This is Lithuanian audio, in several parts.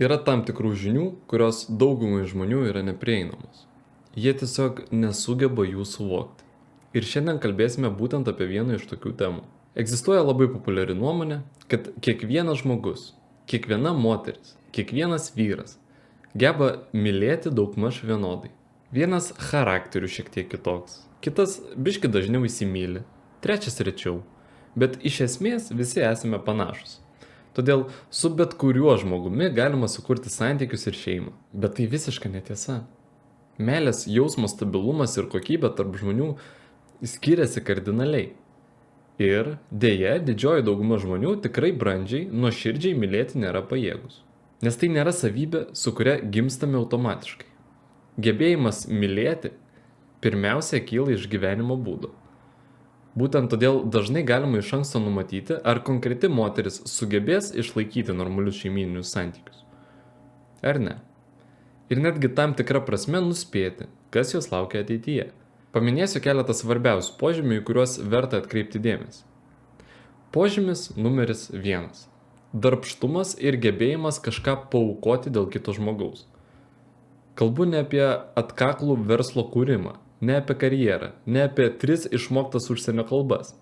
Yra tam tikrų žinių, kurios daugumai žmonių yra neprieinamos. Jie tiesiog nesugeba jų suvokti. Ir šiandien kalbėsime būtent apie vieną iš tokių temų. Egzistuoja labai populiari nuomonė, kad kiekvienas žmogus, kiekviena moteris, kiekvienas vyras geba mylėti daugmaž vienodai. Vienas charakteriu šiek tiek kitoks, kitas biški dažniau įsimyli, trečias rečiau, bet iš esmės visi esame panašus. Todėl su bet kuriuo žmogumi galima sukurti santykius ir šeimą. Bet tai visiška netiesa. Meilės jausmo stabilumas ir kokybė tarp žmonių skiriasi kardinaliai. Ir dėja, didžioji dauguma žmonių tikrai brandžiai, nuoširdžiai mylėti nėra pajėgus. Nes tai nėra savybė, su kuria gimstame automatiškai. Gebėjimas mylėti pirmiausia kyla iš gyvenimo būdo. Būtent todėl dažnai galima iš anksto numatyti, ar konkreti moteris sugebės išlaikyti normalius šeimyninius santykius. Ar ne? Ir netgi tam tikrą prasme nuspėti, kas jos laukia ateityje. Paminėsiu keletą svarbiausių požymių, į kuriuos verta atkreipti dėmesį. Požymis numeris 1. Darbštumas ir gebėjimas kažką paaukoti dėl kito žmogaus. Kalbu ne apie atkaklų verslo kūrimą, ne apie karjerą, ne apie 3 išmoktas užsienio kalbas,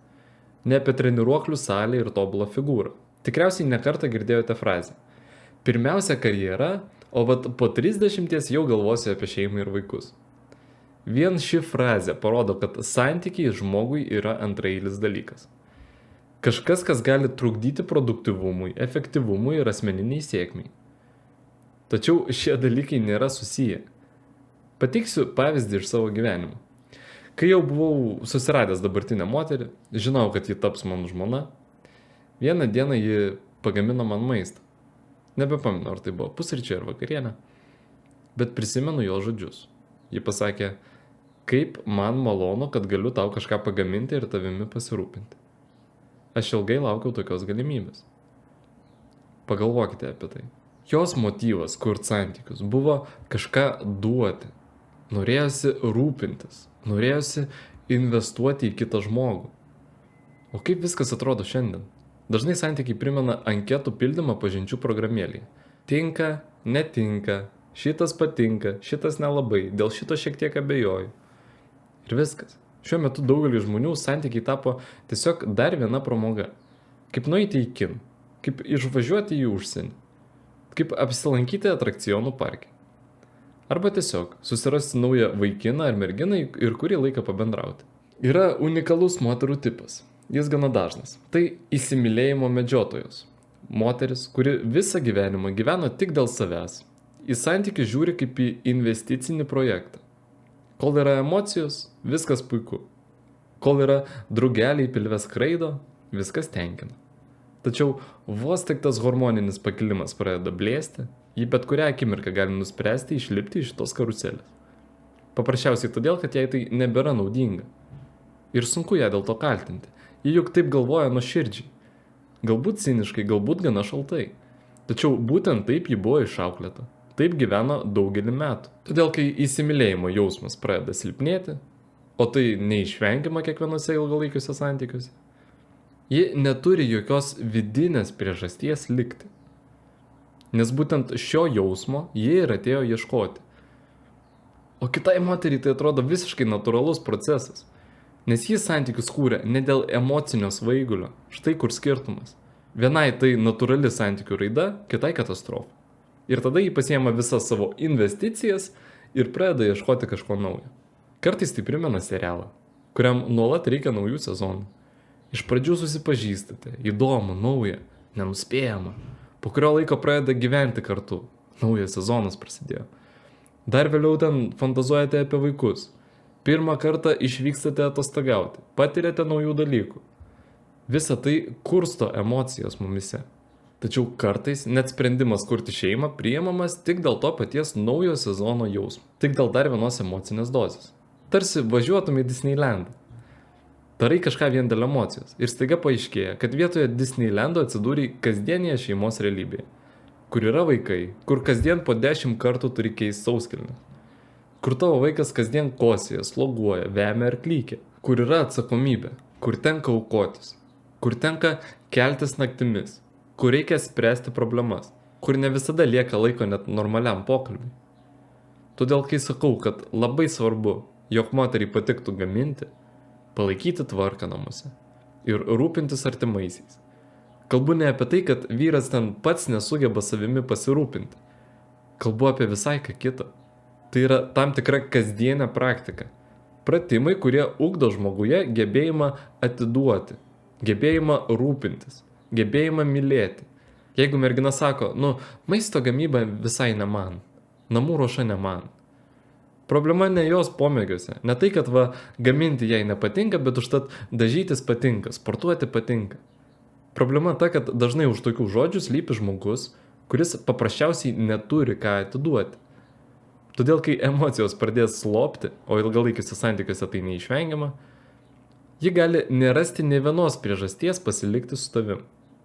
ne apie treniruoklių salę ir tobulą figūrą. Tikriausiai nekartą girdėjote frazę. Pirmiausia karjera, o vat po 30 jau galvosiu apie šeimą ir vaikus. Vien ši frazė parodo, kad santykiai žmogui yra antraeilis dalykas. Kažkas, kas gali trukdyti produktyvumui, efektyvumui ir asmeniniai sėkmiai. Tačiau šie dalykai nėra susiję. Pateiksiu pavyzdį iš savo gyvenimo. Kai jau buvau susiradęs dabartinę moterį, žinau, kad ji taps mano žmona, vieną dieną ji pagamino man maistą. Nebepamenu, ar tai buvo pusryčiai ar vakarienė, bet prisimenu jo žodžius. Ji pasakė, kaip man malonu, kad galiu tau kažką pagaminti ir tavimi pasirūpinti. Aš ilgai laukiau tokios galimybės. Pagalvokite apie tai. Jos motyvas kurti santykius buvo kažką duoti. Norėjosi rūpintis, norėjosi investuoti į kitą žmogų. O kaip viskas atrodo šiandien? Dažnai santykiai primena anketų pildymą pažinčių programėlėje. Tinka, netinka, šitas patinka, šitas nelabai, dėl šito šiek tiek abejoju. Ir viskas. Šiuo metu daugelį žmonių santykiai tapo tiesiog dar viena pramoga. Kaip nueiti į kiną, kaip išvažiuoti į užsienį, kaip apsilankyti atrakcionų parke. Arba tiesiog susirasti naują vaikiną ar merginą ir kurį laiką pabendrauti. Yra unikalus moterų tipas. Jis gana dažnas. Tai įsimylėjimo medžiotojos. Moteris, kuri visą gyvenimą gyveno tik dėl savęs. Į santykius žiūri kaip į investicinį projektą. Kol yra emocijos, viskas puiku. Kol yra drugeliai pilve skraido, viskas tenkina. Tačiau vos tik tas hormoninis pakilimas pradeda blėsti, ji bet kurią akimirką gali nuspręsti išlipti iš tos karuselės. Paprasčiausiai todėl, kad jai tai nebėra naudinga. Ir sunku ją dėl to kaltinti. Ji juk taip galvoja nuoširdžiai. Galbūt ciniškai, galbūt gana šaltai. Tačiau būtent taip ji buvo išauklėta. Taip gyveno daugelį metų. Todėl, kai įsimylėjimo jausmas pradeda silpnėti, o tai neišvengiama kiekvienose ilgalaikiuose santykiuose, ji neturi jokios vidinės priežasties likti. Nes būtent šio jausmo ji ir atėjo ieškoti. O kitai moteriai tai atrodo visiškai natūralus procesas. Nes jis santykius kūrė ne dėl emocinio svaigulio. Štai kur skirtumas. Vienai tai natūrali santykių raida, kitai katastrofa. Ir tada jį pasiema visas savo investicijas ir pradeda ieškoti kažko naujo. Kartais tai primena serialą, kuriam nuolat reikia naujų sezonų. Iš pradžių susipažįstate, įdomu, nauja, nenuspėjama. Po kurio laiko pradeda gyventi kartu. Naujas sezonas prasidėjo. Dar vėliau ten fantazuojate apie vaikus. Pirmą kartą išvykstate atostogauti, patiriate naujų dalykų. Visa tai kursto emocijas mumise. Tačiau kartais net sprendimas kurti šeimą priimamas tik dėl to paties naujo sezono jausmo. Tik dėl dar vienos emocinės dozės. Tarsi važiuotum į Disneylandą. Darai kažką vien dėl emocijos. Ir staiga paaiškėja, kad vietoje Disneylando atsidūrė kasdienėje šeimos realybėje. Kur yra vaikai, kur kasdien po 10 kartų turi keisti sauskelnes. Kur tavo vaikas kasdien kosėja, sloguoja, vemia ar klykia. Kur yra atsakomybė, kur tenka aukotis, kur tenka keltis naktimis, kur reikia spręsti problemas. kur ne visada lieka laiko net normaliam pokalbiui. Todėl, kai sakau, kad labai svarbu, jog moteriai patiktų gaminti, palaikyti tvarką namuose ir rūpintis artimaisiais, kalbu ne apie tai, kad vyras ten pats nesugeba savimi pasirūpinti. Kalbu apie visai ką kitą. Tai yra tam tikra kasdienė praktika. Pratimai, kurie ugdo žmoguje gebėjimą atiduoti, gebėjimą rūpintis, gebėjimą mylėti. Jeigu mergina sako, maisto gamyba visai ne man, namų ruoša ne man. Problema ne jos pomėgiuose, ne tai, kad gaminti jai nepatinka, bet užtat dažytis patinka, sportuoti patinka. Problema ta, kad dažnai už tokių žodžių slypi žmogus, kuris paprasčiausiai neturi ką atiduoti. Todėl, kai emocijos pradės slopti, o ilgalaikiuose santykiuose tai neišvengiama, ji gali nerasti nė vienos priežasties pasilikti su tavim.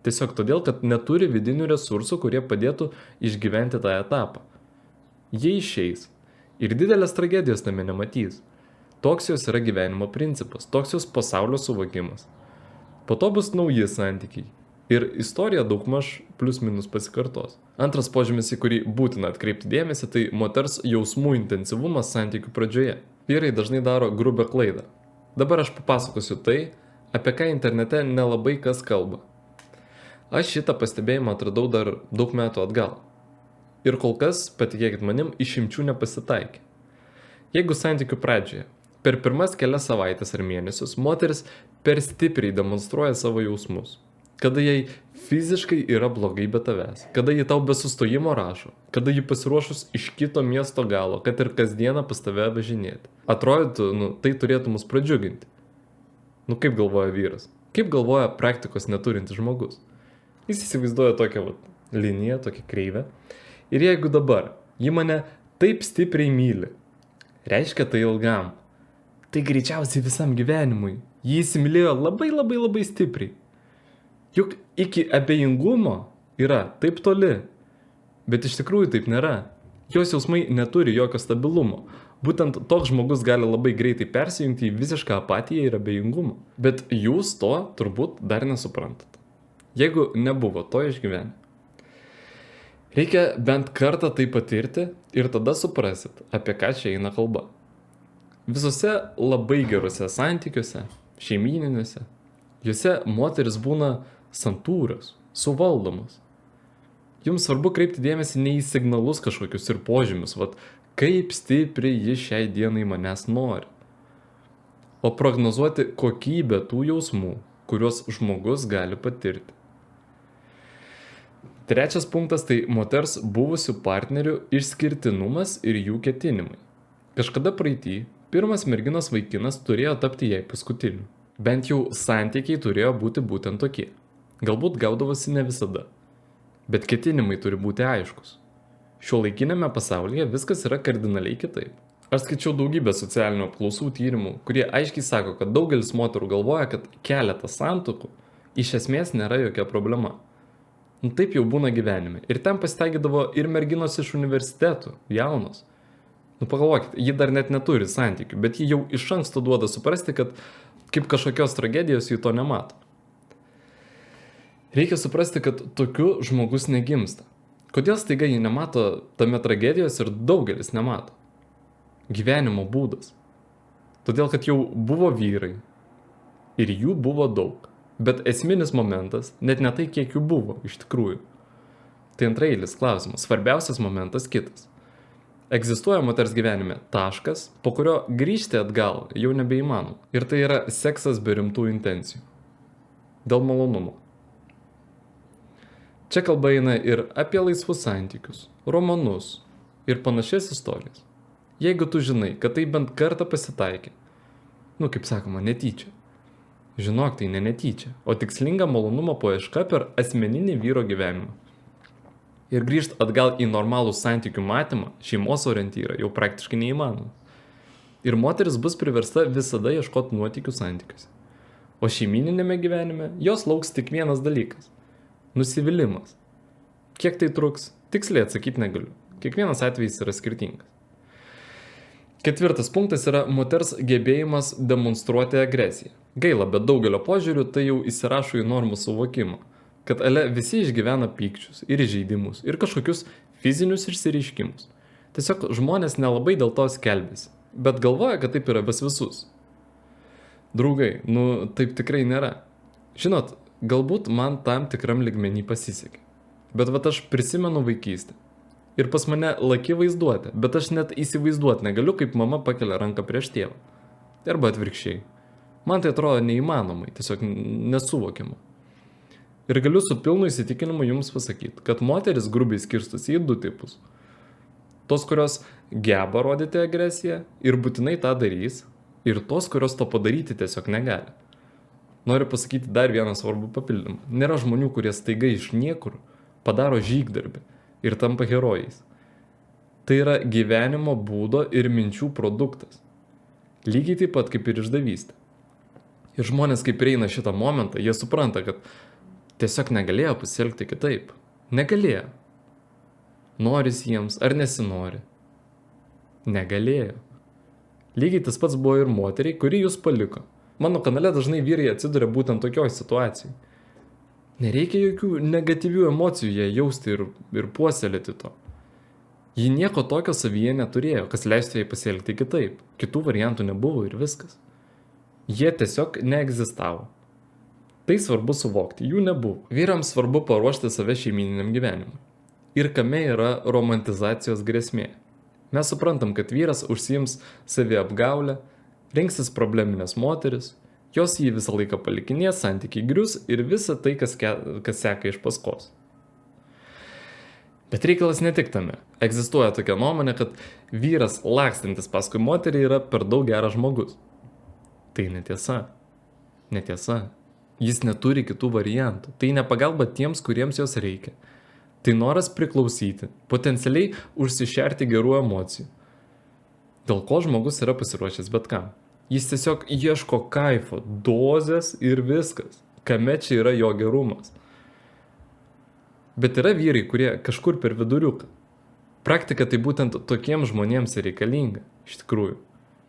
Tiesiog todėl, kad neturi vidinių resursų, kurie padėtų išgyventi tą etapą. Jie išeis ir didelės tragedijos tame nematys. Toks jos yra gyvenimo principas, toks jos pasaulio suvokimas. Po to bus nauji santykiai. Ir istorija daugmaž plius minus pasikartos. Antras požymis, į kurį būtina atkreipti dėmesį, tai moters jausmų intensyvumas santykių pradžioje. Vyrai dažnai daro grubią klaidą. Dabar aš papasakosiu tai, apie ką internete nelabai kas kalba. Aš šitą pastebėjimą atradau dar daug metų atgal. Ir kol kas, patikėkit manim, išimčių nepasitaikė. Jeigu santykių pradžioje, per pirmas kelias savaitės ar mėnesius, moteris per stipriai demonstruoja savo jausmus. Kada jai fiziškai yra blogai be tavęs, kada ji tau be sustojimo rašo, kada ji pasiruošus iš kito miesto galo, kad ir kasdieną pas tave važinėti. Atrodytų, tai turėtų mus pradžiuginti. Kaip galvoja vyras? Kaip galvoja praktikos neturintis žmogus? Jis įsivaizduoja tokią liniją, tokią kreivę. Ir jeigu dabar ji mane taip stipriai myli, reiškia tai ilgam. Tai greičiausiai visam gyvenimui. Ji įsimylėjo labai labai labai stipriai. Juk iki abejingumo yra taip toli, bet iš tikrųjų taip nėra. Jos jausmai neturi jokio stabilumo. Būtent toks žmogus gali labai greitai persijungti į visišką apatiją ir abejingumą. Bet jūs to turbūt dar nesuprantat. Jeigu nebuvo to išgyvenę. Reikia bent kartą tai patirti ir tada suprasit, apie ką čia eina kalba. Visose labai geruose santykiuose, šeimyniniuose, juose moteris būna santūrios, suvaldomos. Jums svarbu kreipti dėmesį ne į signalus kažkokius ir požymius, kaip stipriai ji šiai dienai manęs nori, o prognozuoti kokybę tų jausmų, kuriuos žmogus gali patirti. Trečias punktas tai moters buvusių partnerių išskirtinumas ir jų ketinimai. Kažkada praeity pirmas merginos vaikinas turėjo tapti jai paskutiniu. Bent jau santykiai turėjo būti būtent tokie. Galbūt gaudavosi ne visada. Bet ketinimai turi būti aiškus. Šiuolaikinėme pasaulyje viskas yra kardinaliai kitaip. Aš skaičiau daugybę socialinių apklausų tyrimų, kurie aiškiai sako, kad daugelis moterų galvoja, kad keletas santuokų iš esmės nėra jokia problema. Taip jau būna gyvenime. Ir ten pasitaikydavo ir merginos iš universitetų, jaunos. Pagalvokit, ji dar net neturi santykių, bet ji jau iš anksto duoda suprasti, kad kaip kažkokios tragedijos jų to nemato. Reikia suprasti, kad tokiu žmogus negimsta. Kodėl staiga jį nemato tame tragedijos ir daugelis nemato? Gyvenimo būdas. Todėl, kad jau buvo vyrai. Ir jų buvo daug. Bet esminis momentas, net ne tai, kiek jų buvo iš tikrųjų. Tai antraeilis klausimas. Svarbiausias momentas kitas. Egzistuoja moters gyvenime taškas, po kurio grįžti atgal jau nebeįmanoma. Ir tai yra seksas be rimtų intencijų. Dėl malonumo. Čia kalba eina ir apie laisvus santykius, romanus ir panašias istorijas. Jeigu tu žinai, kad tai bent kartą pasitaikė, kaip sakoma, netyčia. Žinok, tai ne netyčia, o tikslinga malonumo paieška per asmeninį vyro gyvenimą. Ir grįžti atgal į normalų santykių matymą, šeimos orientyrą jau praktiškai neįmanoma. Ir moteris bus priversta visada ieškoti nuotykių santykiuose. O šeimininėme gyvenime jos lauks tik vienas dalykas. Nusivylimas. Kiek tai truks, tiksliai atsakyti negaliu. Kiekvienas atvejis yra skirtingas. Ketvirtas punktas yra moters gebėjimas demonstruoti agresiją. Gaila, bet daugelio požiūrių tai jau įsirašo į normų suvokimą. kad ale visi išgyvena pykčius ir įžeidimus ir kažkokius fizinius išsireiškimus. Tiesiog žmonės nelabai dėl to skelbėsi, bet galvoja, kad taip yra pas visus. Draugai, taip tikrai nėra. Žinot, galbūt man tam tikram ligmenį pasisekė. Bet aš prisimenu vaikystę. Ir pas mane laki vaizduotė, bet aš net įsivaizduoti negaliu, kaip mama pakelia ranką prieš tėvą. Arba atvirkščiai. Man tai atrodo neįmanomai, tiesiog nesuvokiama. Ir galiu su pilnu įsitikinimu jums pasakyti, kad moteris grubiai skirstosi į 2 tipus. Tos, kurios geba rodyti agresiją ir būtinai tą darys, ir tos, kurios to padaryti tiesiog negali. Noriu pasakyti dar vieną svarbų papildymą. Nėra žmonių, kurie staiga iš niekur padaro žygdarbį ir tampa herojais. Tai yra gyvenimo būdo ir minčių produktas. Lygiai taip pat kaip ir išdavystė. Ir žmonės, kai prieina šitą momentą, jie supranta, kad tiesiog negalėjo pasielgti kitaip. Negalėjo. Noris jiems ar nesinori. Negalėjo. Lygiai tas pats buvo ir moteriai, kuri jūs paliko. Mano kanale dažnai vyrai atsiduria būtent tokioj situacijai. Nereikia jokių negatyvių emocijų jie jausti ir puoselėti to. Ji nieko tokio savyje neturėjo, kas leistų jai pasielgti kitaip. Kitų variantų nebuvo ir viskas. Jie tiesiog neegzistavo. Tai svarbu suvokti, jų nebuvo. Vyrams svarbu paruošti save šeimyniniam gyvenimui. Ir kame yra romantizacijos grėsmė. Mes suprantam, kad vyras užsiims saviapgaulę, rinksis probleminės moteris, jos jį visą laiką palikinės, santykiai grius ir visa tai, kas seka iš paskos. Bet reikalas ne tik tame. Egzistuoja tokia nuomonė, kad vyras lakstantis paskui moterį yra per daug geras žmogus. Tai netiesa. Netiesa. Jis neturi kitų variantų. Tai ne pagalba tiems, kuriems jos reikia. Tai noras priklausyti, potencialiai užsišerti gerų emocijų. Dėl ko žmogus yra pasiruošęs bet kam. Jis tiesiog ieško kaifo, dozės ir viskas. Kame čia yra jo gerumas. Bet yra vyrai, kurie kažkur per viduriuką. Praktika tai būtent tokiems žmonėms ir reikalinga, iš tikrųjų.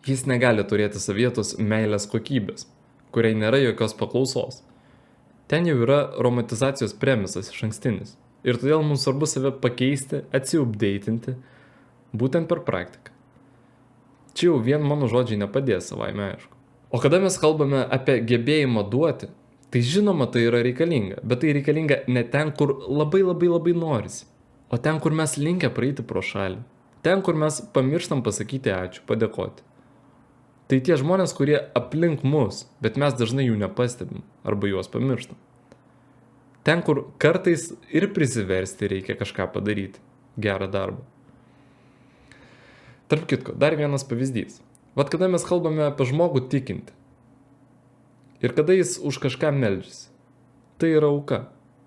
Jis negali turėti savietos meilės kokybės, kuriai nėra jokios paklausos. Ten jau yra romantizacijos premisas išankstinis. Ir todėl mums svarbu save pakeisti, atsiupdeitinti, būtent per praktiką. Čia jau vien mano žodžiai nepadės savaime, aišku. O kada mes kalbame apie gebėjimą duoti, tai žinoma tai yra reikalinga, bet tai reikalinga ne ten, kur labai norisi, o ten, kur mes linkę praeiti pro šalį. Ten, kur mes pamirštam pasakyti ačiū, padėkoti. Tai tie žmonės, kurie aplink mus, bet mes dažnai jų nepastebim arba juos pamirštam. Ten, kur kartais ir prisiversti reikia kažką padaryti, gerą darbą. Tarp kitko, dar vienas pavyzdys. Vat kada mes kalbame apie žmogų tikinti ir kada jis už kažką meldžiasi, tai yra auka.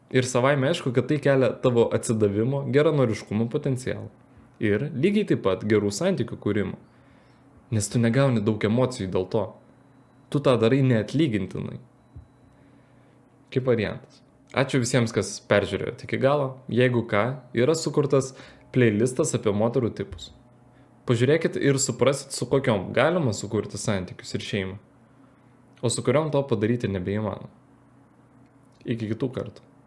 Ir savaime aišku, kad tai kelia tavo atsidavimo, geranoriškumo potencialą. Ir lygiai taip pat gerų santykių kūrimo. Nes tu negauni daug emocijų dėl to. Tu tą darai neatlygintinai. Kaip variantas. Ačiū visiems, kas peržiūrėjo iki galo. Jeigu ką, yra sukurtas playlistas apie moterų tipus. Pažiūrėkit ir suprasit, su kokiom galima sukurti santykius ir šeimą. O su kuriom to padaryti nebeįmanoma. Iki kitų kartų.